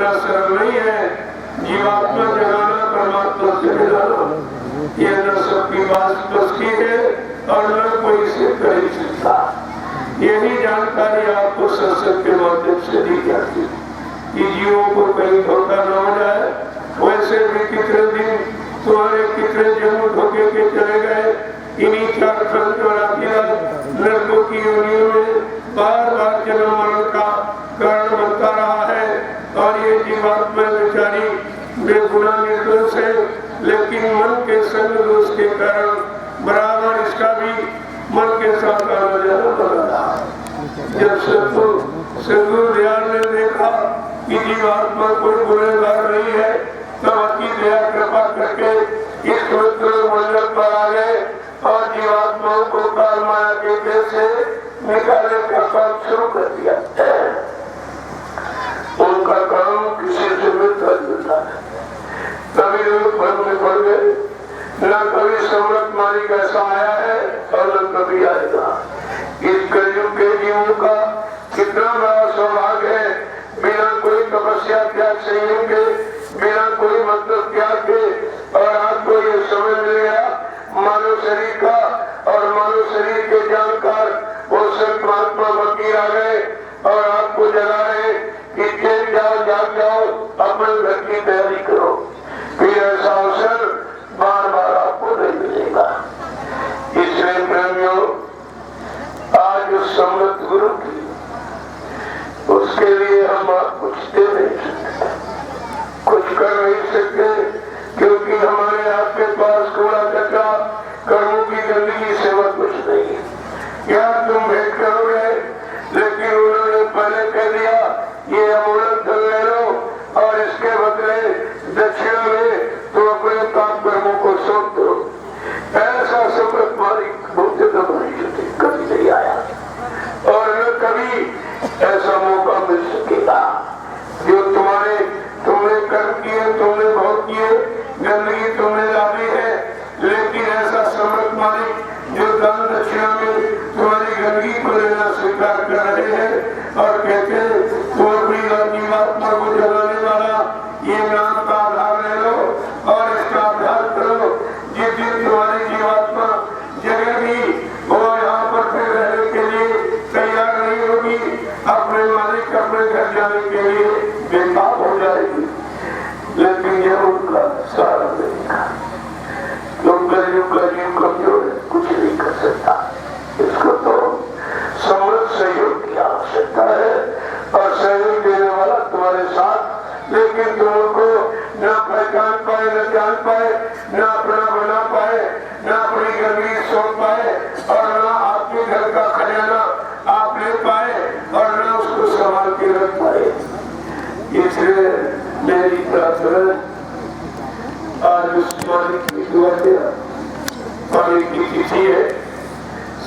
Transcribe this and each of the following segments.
इतना सरल नहीं है। जीवात्मा जगाना, परमात्मा से मिलाना, ये न सबकी बस की है और न कोई इसे कर सकता। यही जानकारी आपको सत्संग के माध्यम से दी जाती है कि जीवों को कहीं धोखा न हो जाए। वैसे भी कितने दिन तुम्हारे कितने जन्म धोखे के चले गए। इन्हीं चार खंड और नरकों की योनियों में बार बार जन्म मरण का कारण बनता रहा है। और ये जीवात्मा बेचारी बेगुनाह निर्दोष है, लेकिन मन के संग दोष के कारण बराबर इसका भी मन के साथ आना जाना पड़ रहा है। जब सदगुरु दयाल ने देखा कि जीवात्मा कोई गुनहगार नहीं है, तब अति दया कृपा करके इस पवित्र मंडल पर आ गए और जीवात्माओं को काल माया के देश से निकालने का काम शुरू कर दिया। उनका काम किसी से मिलता जुलता है। कभी लोग भ्रम में पड़ गए, न कभी सम्राट मालिक ऐसा आया है और न कभी आएगा। इस कलयुग के जीवों का कितना बड़ा सौभाग्य है, बिना कोई तपस्या त्याग संयम के, बिना कोई मतलब त्याग के, और आपको ये समय मिल गया मानव शरीर का, और मानव शरीर के जानकार वो संत महात्मा फकीर आ गए और आपको जगा रहे कि चेत जाओ, जाग जाओ, अपने घर की तैयारी करो। फिर ऐसा अवसर बार बार आपको नहीं मिलेगा। इसलिए प्रेमियों, आज उस सम्मत गुरु की, उसके लिए हम कुछ दे नहीं सकते, कुछ कर नहीं सकते, क्योंकि हमारे आपके पास कूड़ा कचरा कर्मों की गंदगी सेवा कुछ नहीं है। क्या तुम भेंट करोगे? लेकिन उन्होंने पहले कह दिया ये अमूलक धन ले लो और इसके बदले दक्षिणा में तुम अपने पाप कर्मों को सौंप दो। ऐसा सम्मत मालिक बहुत कभी नहीं आया और न कभी ऐसा मौका मिल सकेगा। जो तुमने कर्म किए, तुमने बहुत किए, गंदगी तुमने डाली है, लेकिन ऐसा सम्मत मालिक जो दान दक्षिणा में तुम्हारी गंदगी को लेना स्वीकार कर रहे हैं और कहते हैं तुम अपनी जीवात्मा को जगाने वाला ये नाम का आधार ले लो और इसका आधार करो। जिस दिन तुम्हारी जीवात्मा जगेगी वो यहाँ पर फिर रहने के लिए तैयार नहीं होगी, अपने मालिक अपने घर जाने के लिए बेकार हो जाएगी। लेकिन यह उनका सारा नहीं, युग का जीव कमजोर है, कुछ नहीं कर सकता। इसको तो समृद्ध सहयोग की आवश्यकता है और सहयोग देने वाला तुम्हारे साथ, लेकिन तुम उनको न पहचान पाए, न जान पाए, न अपना बना पाए, न अपनी गंदगी सौंप पाए और न आपके घर का खजाना आप ले पाए और न उसको संभाल के रख पाए। इसलिए मेरी प्रार्थना आज उस मालिक की दुआ दिया, मालिक की तिथि है।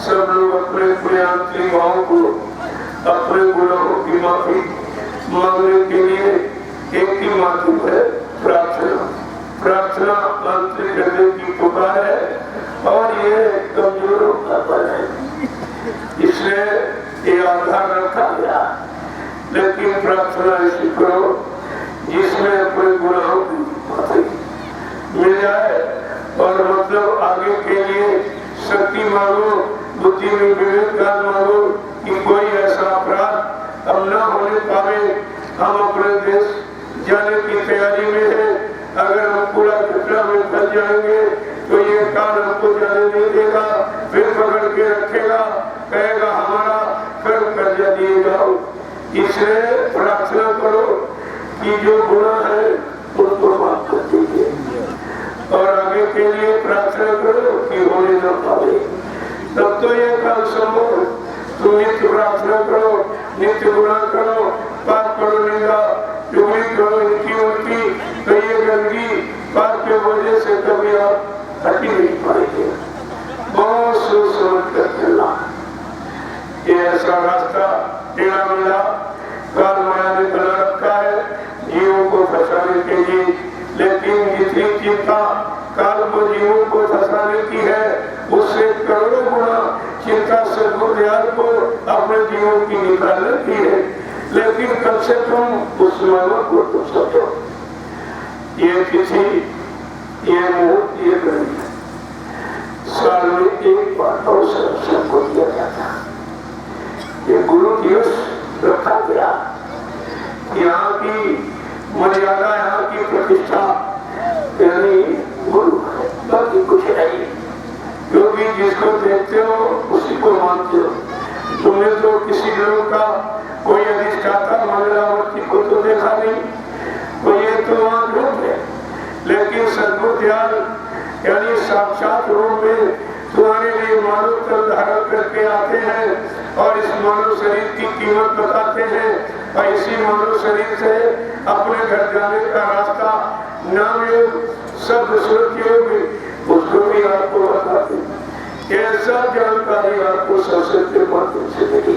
सब लोग अपने अपने आंतरिक भावों को, अपने गुनाहों की माफी मांगने के लिए एक ही माध्यम है प्रार्थना। प्रार्थना आंतरिक हृदय की पुकार है और ये कमजोरों का बल है, इसलिए ये आधार रखा गया। लेकिन प्रार्थना ऐसी करो जिसमें अपने गुनाहों की माफी मिल जाए और मतलब आगे के लिए शक्ति मांगो, बुद्धि में विवेक दान मांगो कि कोई ऐसा अपराध अब न होने पावे। हम अपने देश जाने की तैयारी में है, अगर हम कूड़ा कचरा में फंस जाएंगे तो ये काल हमको जाने नहीं देगा, फिर पकड़ के रखेगा, कहेगा हमारा कर्म कर्जा दिए जाओ। इसलिए प्रार्थना करो कि जो गुनाह है उनको माफ कर दीजिए और आगे के लिए प्रार्थना करो कि होने न पावे। तब तो ये काम संभव है। तुम नित्य प्रार्थना करो, नित्य गुनाह करो, पाप करो, निंदा चुगली करो, इनकी उनकी, तो ये गंदगी पाप के वजह से कभी आप हटी नहीं पाएंगे। बहुत सोच समझ कर चलना। ये ऐसा रास्ता टेढ़ा मेढ़ा काल माया ने बना रखा है जीवों को फंसाने के लिए, लेकिन जितनी चिंता काल को जीवों को फंसाने की है उससे करोड़ों गुना चिंता सद्गुरु दयाल को अपने जीवों की निकालने की है। लेकिन कम से कम उस महिमा को तुम समझो। ये किसी ये मुहूर्त ये घड़ी साल में एक बार अवसर सबको दिया जाता। ये गुरु दिवस रखा गया। यहाँ की मर्यादा, यहाँ की प्रतिष्ठा यानी गुरु, बाकी कुछ नहीं। क्योंकि जिसको देखते हो उसी को मानते हो। तुमने तो किसी लोग का कोई अधिष्ठाता मंगलावती को तो देखा नहीं, तो ये तो वहां रूप है। लेकिन सद्गुरु दयाल यानी साक्षात रूप में तुम्हारे लिए मानव तन धारण करके आते हैं और इस मानव शरीर की कीमत बताते हैं और इसी मानव शरीर से अपने घर जाने का रास्ता, नाम योग, शब्द सुरत योग, उसको भी आपको बताते हैं। ये सब जानकारी आपको संसद के माध्यम से मिली।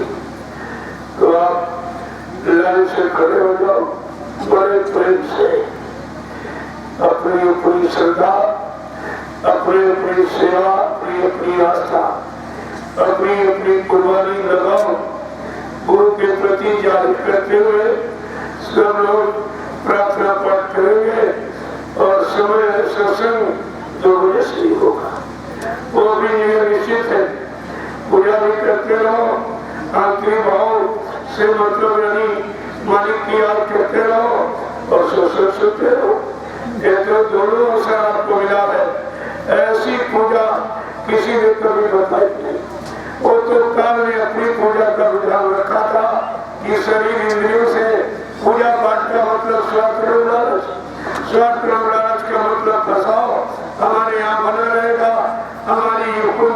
तो आप लाइन से खड़े हो जाओ, बड़े प्रेम से अपनी अपनी श्रद्धा, अपनी अपनी सेवा, अपनी अपनी आस्था, अपनी अपनी कुर्बानी लगाओ। गुरु के प्रति जारी करते हुए सब लोग प्रार्थना पाठ करेंगे और समय सत्संग 2 बजे से होगा। वो भी निश्चित है। पूजा भी करते रहो, आंतरिक भाव से मतलब यानी मालिक की याद करते रहो और सत्संग सुनते रहो। ये तो दोनों अवसर आपको मिला है। ऐसी पूजा किसी ने कभी बताई नहीं। वो तो काल ने अपनी पूजा का विधान रखा था कि शरीर इंद्रियों से पूजा पाठ का मतलब स्वार्थ लालच, स्वार्थ लालच का मतलब फंसाओ हमारे यहाँ बना रहेगा, हमारी हुकुम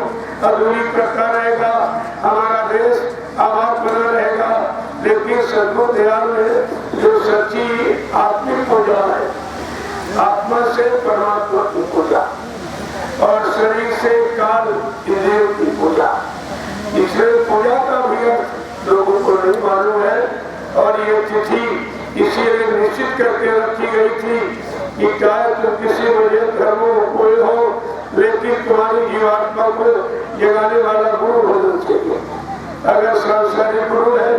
अधूरी करता रहेगा, हमारा देश आबाद बना रहेगा। लेकिन सद्गुरु दयाल में जो सच्ची आत्मिक पूजा है, आत्मा से परमात्मा की पूजा और शरीर से काल इंद्रियों की पूजा, इसलिए पूजा का भी अर्थ लोगों को नहीं मालूम है। और ये तिथि इसीलिए निश्चित करके रखी गई थी कि चाहे तुम किसी वजह धर्मों में कोई हो, लेकिन तुम्हारी जीवात्मा को जगाने वाला गुरु होना चाहिए। अगर संसारिक गुरु है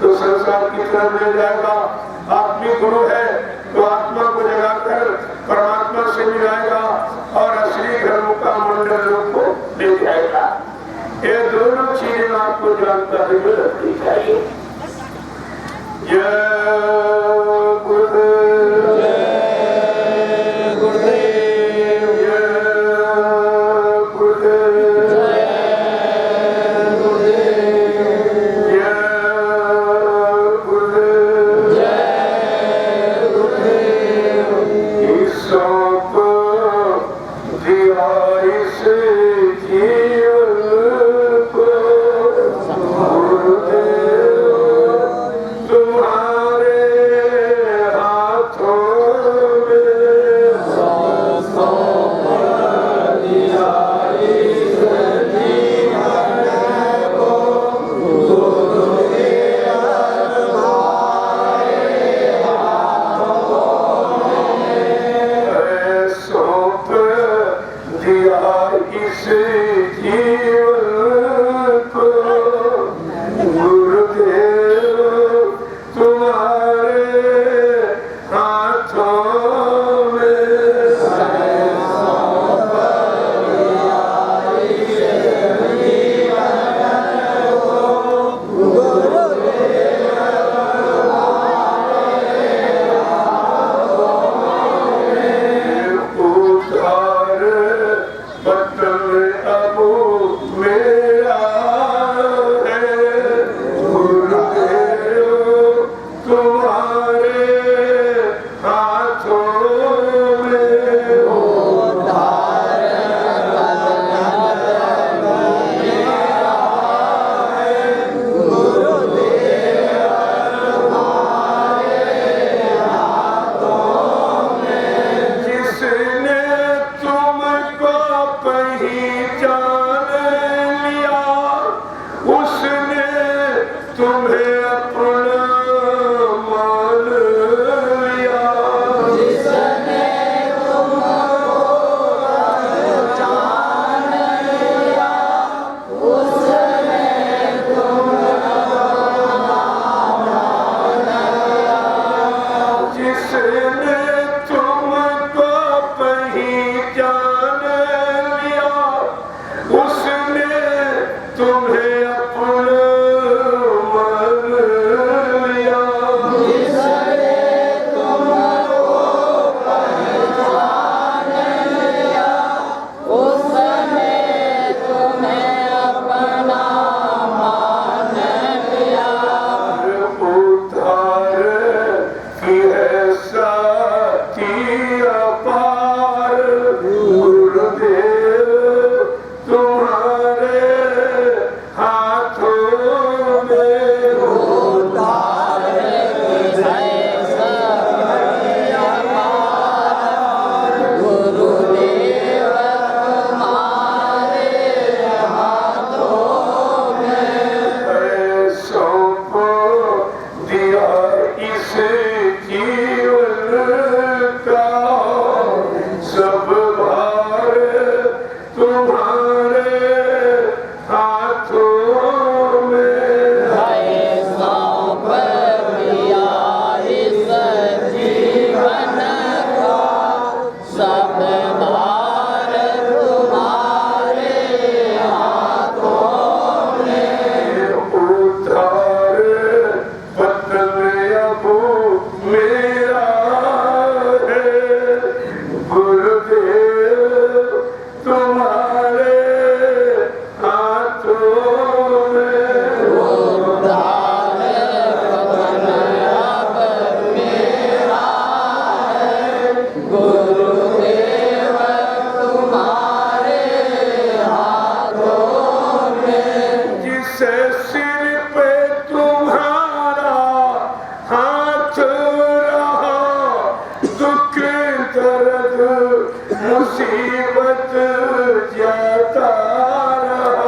तो संसार की तरफ ले जाएगा, आत्मिक गुरु है तो आत्मा को जगाकर परमात्मा से मिलाएगा और असली धर्म का मंडल लोग को ले जाएगा। ये दोनों चीजें आपको जानकारी में रखनी चाहिए। तुम्हारे जिसने तुमको पहचान लिया उसने तुम्हें अपना मान लिया। जिसने तुमको पहचान लिया उसने तुम्हें अपना मान लिया। उद्धार की है साथी अपार गुरुदेव तुम्हारे हाथों में। उद्धार की है साथी अपार गुरुदेव तुम्हारे हाथों में। सौंपो दिया इस जीवन का सब भार तुम्हारे हाथों में। सौंप दिया इस जीवन का सब भार तुम्हारे हाथों में। उद्धार पतन अब मेरा है गुरुदेव तुम्हारे हाथों में। उद्धार पतन अब मेरा है गुरुदेव तुम्हारे हाथों में। जिसे सिर पे तुम्हारा हाथ रहा दुख दर्द मुसीबत जाता रहा।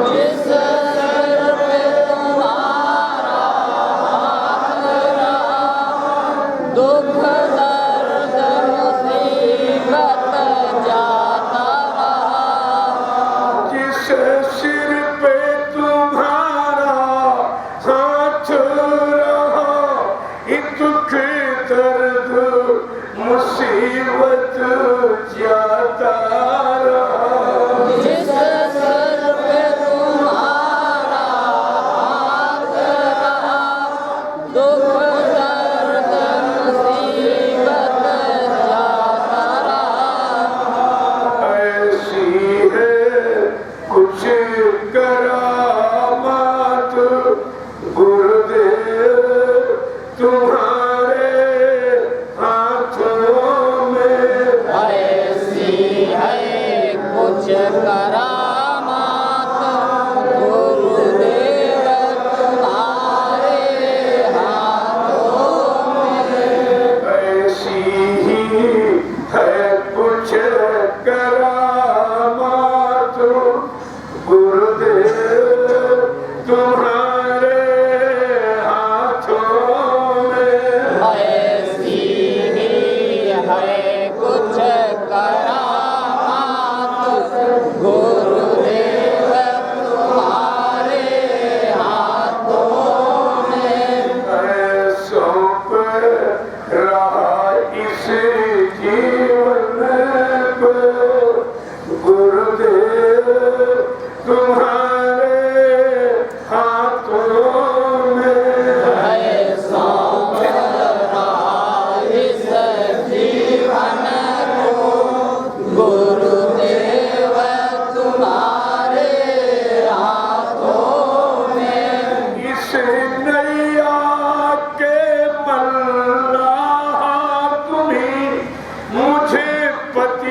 जिस सर पे तुम्हारा हाथ रहा दुख दर्द मुसीबत जाता रहा। जिस सिर पे तुम्हारा हाथ रहा दुख दर्द मुसीबत जाता रहा। जिस सर पे तुम्हारा हाथ रहा दुख दर्द मुसीबत जाता रहा। ऐसी है कुछ करामात गुरुदेव तुम्हारे हाथों में। ऐसी है कुछ करामात गुरुदेव तुम्हारे हाथों में। ऐसी ही है कुछ करामात गुरुदेव तुम्हारे हाथों में। ऐसी ही है कुछ करामात गुरुदेव तुम्हारे हाथों में। सौंप रहा इस जीवन को गुरुदेव तुम्हारे हाथों में। सौंप रहा इस जीवन को गुरुदेव तुम्हारे हाथों में। इस नैया के मल्लाह तुम्हीं मुझे पति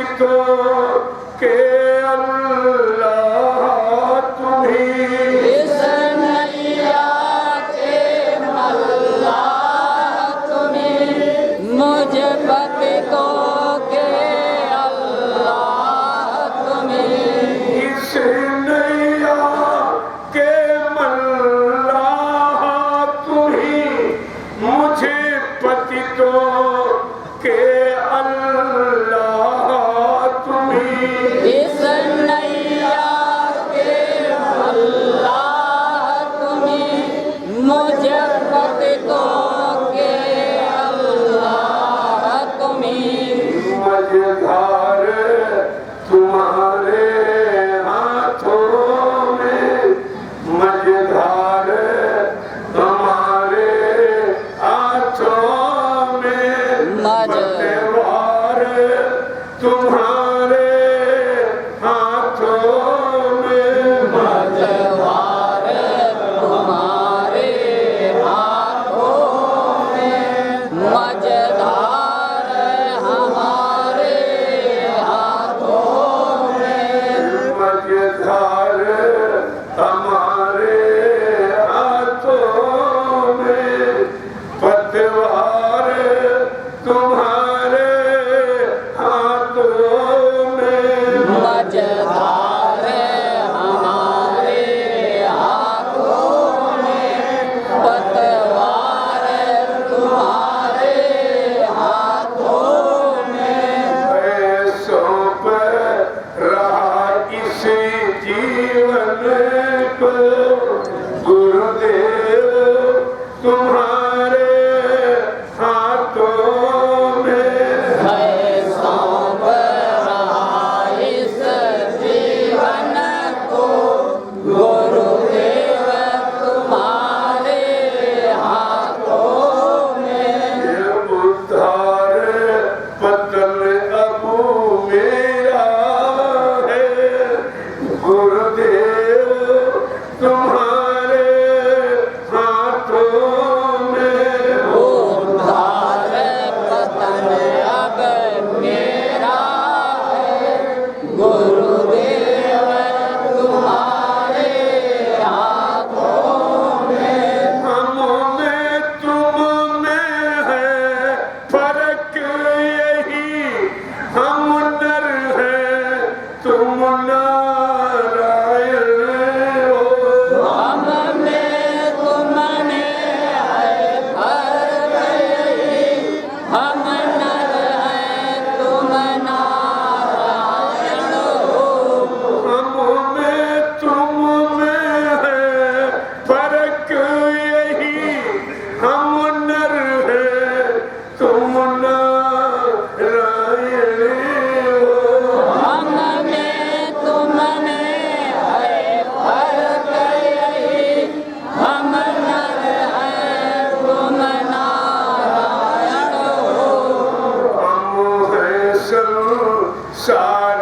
संसार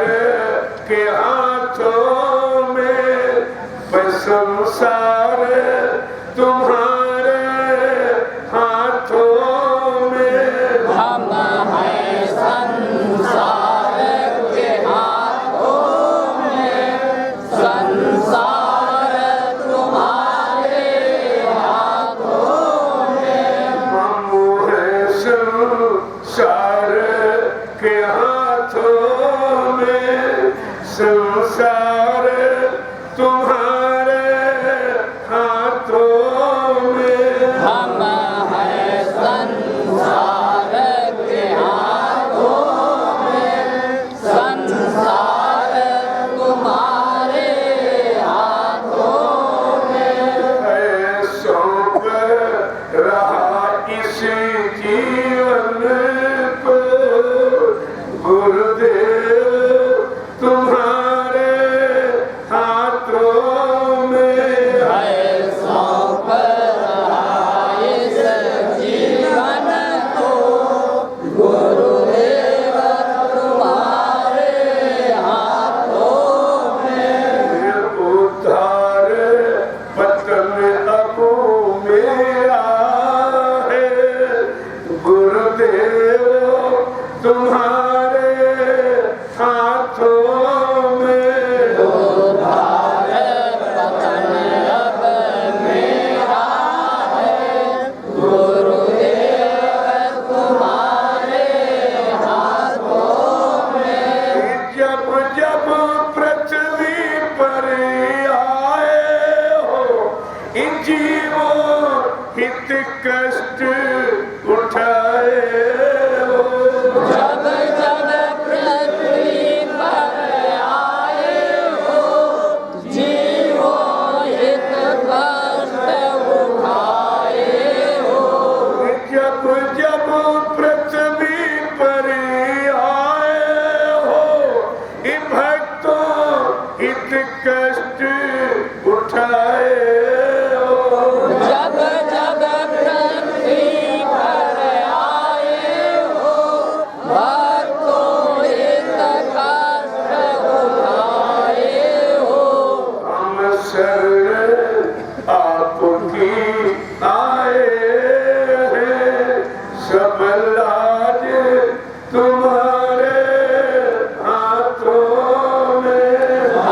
के हाथों में, संसार तुम्हारे हाथों में। हम हैं संसार के हाथों में, संसार तुम्हारे हाथों में। हम हैं संसार के हाथों में, संसार तुम्हारे हाथों में। हम हैं संसार के हाथों में, संसार तुम्हारे हाथों में। है सौंप रहा इस जीवन को गुरुदेव तुम्हारे हाथों में। है सौंप रहा इस जीवन को गुरुदेव तुम्हारे हाथों में। उद्धार पतन अब मेरा है, गुरुदेव तुम्हारे हाथों में। उद्धार पतन अब मेरा है, गुरुदेव तुम्हारे हाथों में। जब जब पृथ्वी पर आए हो, इन जीवों हित कष्ट उठाए हो। जब जब पृथ्वी पर आए हो, जीवों हित कष्ट उठाए हो। जब जब पृथ्वी पर आए हो, इन भक्तों हित कष्ट उठाए